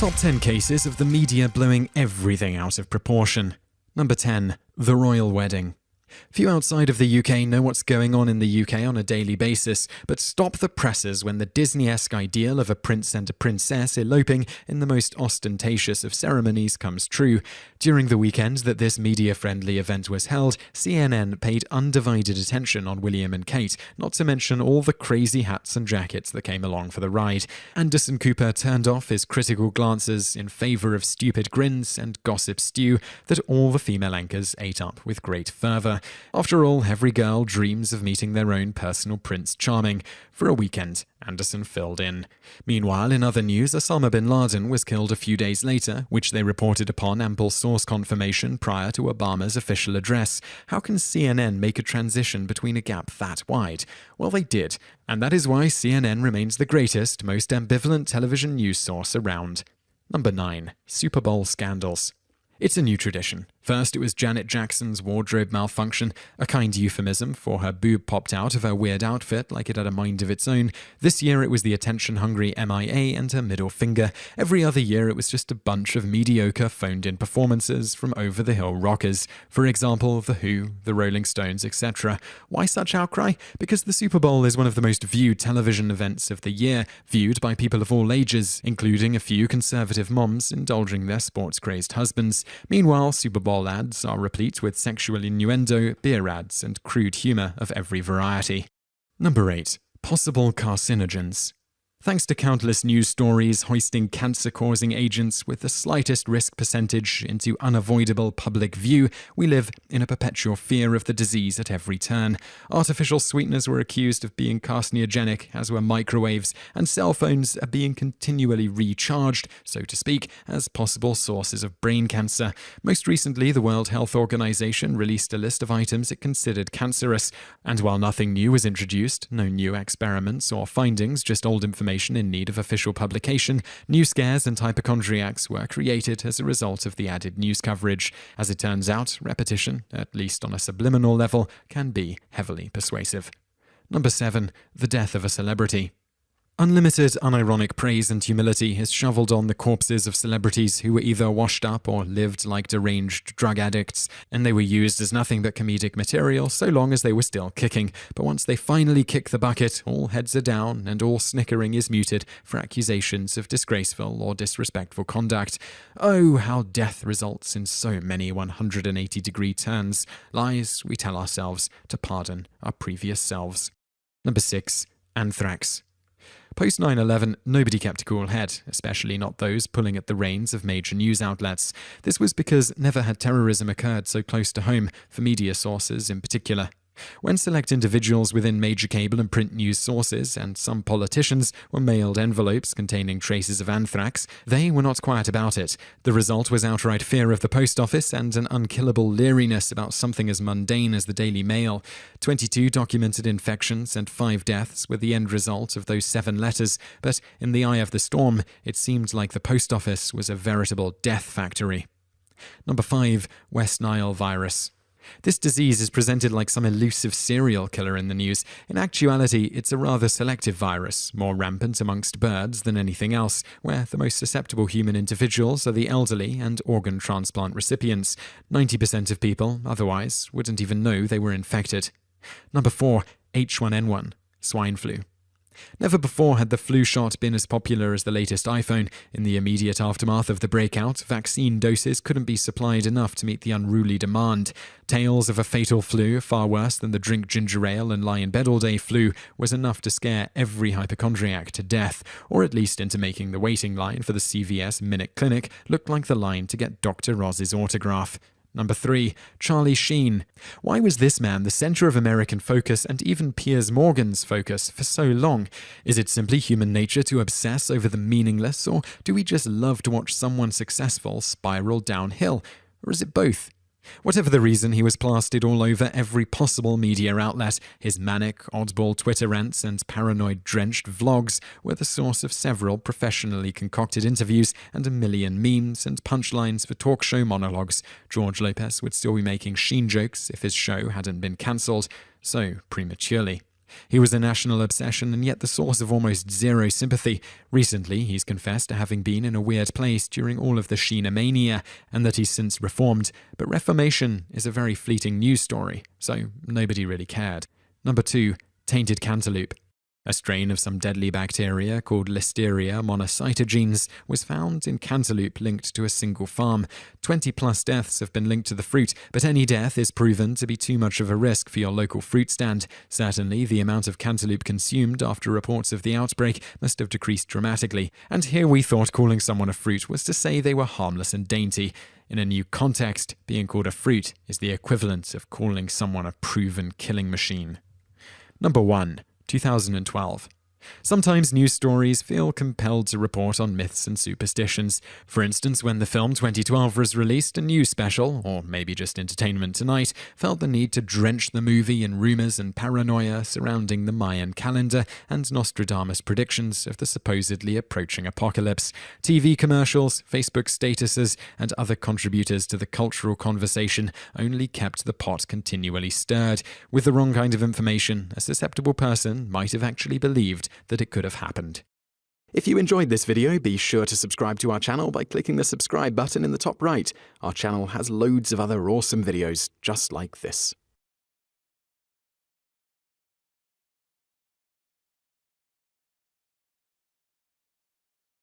Top 10 cases of the media blowing everything out of proportion. Number 10. The Royal Wedding. Few outside of the UK know what's going on in the UK on a daily basis, but stop the presses when the Disney-esque ideal of a prince and a princess eloping in the most ostentatious of ceremonies comes true. During the weekend that this media-friendly event was held, CNN paid undivided attention on William and Kate, not to mention all the crazy hats and jackets that came along for the ride. Anderson Cooper turned off his critical glances in favour of stupid grins and gossip stew that all the female anchors ate up with great fervour. After all, every girl dreams of meeting their own personal Prince Charming. For a weekend, Anderson filled in. Meanwhile, in other news, Osama bin Laden was killed a few days later, which they reported upon ample source confirmation prior to Obama's official address. How can CNN make a transition between a gap that wide? Well, they did, and that is why CNN remains the greatest, most ambivalent television news source around. Number 9. Super Bowl scandals. It's a new tradition. First, it was Janet Jackson's wardrobe malfunction, a kind euphemism for her boob popped out of her weird outfit like it had a mind of its own. This year, it was the attention-hungry MIA and her middle finger. Every other year, it was just a bunch of mediocre phoned-in performances from over-the-hill rockers. For example, The Who, The Rolling Stones, etc. Why such outcry? Because the Super Bowl is one of the most viewed television events of the year, viewed by people of all ages, including a few conservative moms indulging their sports-crazed husbands. Meanwhile, Super Bowl ads are replete with sexual innuendo, beer ads, and crude humor of every variety. Number 8. Possible carcinogens. Thanks to countless news stories hoisting cancer-causing agents with the slightest risk percentage into unavoidable public view, we live in a perpetual fear of the disease at every turn. Artificial sweeteners were accused of being carcinogenic, as were microwaves, and cell phones are being continually recharged, so to speak, as possible sources of brain cancer. Most recently, the World Health Organization released a list of items it considered cancerous, and while nothing new was introduced, no new experiments or findings, just old information in need of official publication, new scares and hypochondriacs were created as a result of the added news coverage. As it turns out, repetition, at least on a subliminal level, can be heavily persuasive. Number 7. The death of a celebrity. Unlimited, unironic praise and humility is shoveled on the corpses of celebrities who were either washed up or lived like deranged drug addicts, and they were used as nothing but comedic material so long as they were still kicking. But once they finally kick the bucket, all heads are down and all snickering is muted for accusations of disgraceful or disrespectful conduct. Oh, how death results in so many 180-degree turns, lies we tell ourselves to pardon our previous selves. Number 6. Anthrax. Post 9/11, nobody kept a cool head, especially not those pulling at the reins of major news outlets. This was because never had terrorism occurred so close to home, for media sources in particular. When select individuals within major cable and print news sources and some politicians were mailed envelopes containing traces of anthrax, they were not quiet about it. The result was outright fear of the post office and an unkillable leeriness about something as mundane as the Daily Mail. 22 documented infections and 5 deaths were the end result of those 7 letters, but in the eye of the storm, it seemed like the post office was a veritable death factory. Number 5. West Nile virus. This disease is presented like some elusive serial killer in the news. In actuality, it's a rather selective virus, more rampant amongst birds than anything else, where the most susceptible human individuals are the elderly and organ transplant recipients. 90% of people, otherwise, wouldn't even know they were infected. Number 4. H1N1, swine flu. Never before had the flu shot been as popular as the latest iPhone. In the immediate aftermath of the breakout, vaccine doses couldn't be supplied enough to meet the unruly demand. Tales of a fatal flu, far worse than the drink ginger ale and lie in bed all day flu, was enough to scare every hypochondriac to death, or at least into making the waiting line for the CVS Minute Clinic look like the line to get Dr. Oz's autograph. Number 3. Charlie Sheen. Why was this man the center of American focus and even Piers Morgan's focus for so long? Is it simply human nature to obsess over the meaningless, or do we just love to watch someone successful spiral downhill? Or is it both? Whatever the reason, he was plastered all over every possible media outlet. His manic, oddball Twitter rants and paranoid-drenched vlogs were the source of several professionally concocted interviews and a million memes and punchlines for talk show monologues. George Lopez would still be making Sheen jokes if his show hadn't been cancelled so prematurely. He was a national obsession and yet the source of almost zero sympathy. Recently, he's confessed to having been in a weird place during all of the Sheena mania, and that he's since reformed, but reformation is a very fleeting news story, so nobody really cared. Number 2. Tainted Cantaloupe. A strain of some deadly bacteria called Listeria monocytogenes was found in cantaloupe linked to a single farm. 20+ deaths have been linked to the fruit, but any death is proven to be too much of a risk for your local fruit stand. Certainly, the amount of cantaloupe consumed after reports of the outbreak must have decreased dramatically, and here we thought calling someone a fruit was to say they were harmless and dainty. In a new context, being called a fruit is the equivalent of calling someone a proven killing machine. Number 1. 2012. Sometimes news stories feel compelled to report on myths and superstitions. For instance, when the film 2012 was released, a news special, or maybe just Entertainment Tonight, felt the need to drench the movie in rumors and paranoia surrounding the Mayan calendar and Nostradamus' predictions of the supposedly approaching apocalypse. TV commercials, Facebook statuses, and other contributors to the cultural conversation only kept the pot continually stirred. With the wrong kind of information, a susceptible person might have actually believed that it could have happened. If you enjoyed this video, be sure to subscribe to our channel by clicking the subscribe button in the top right. Our channel has loads of other awesome videos just like this.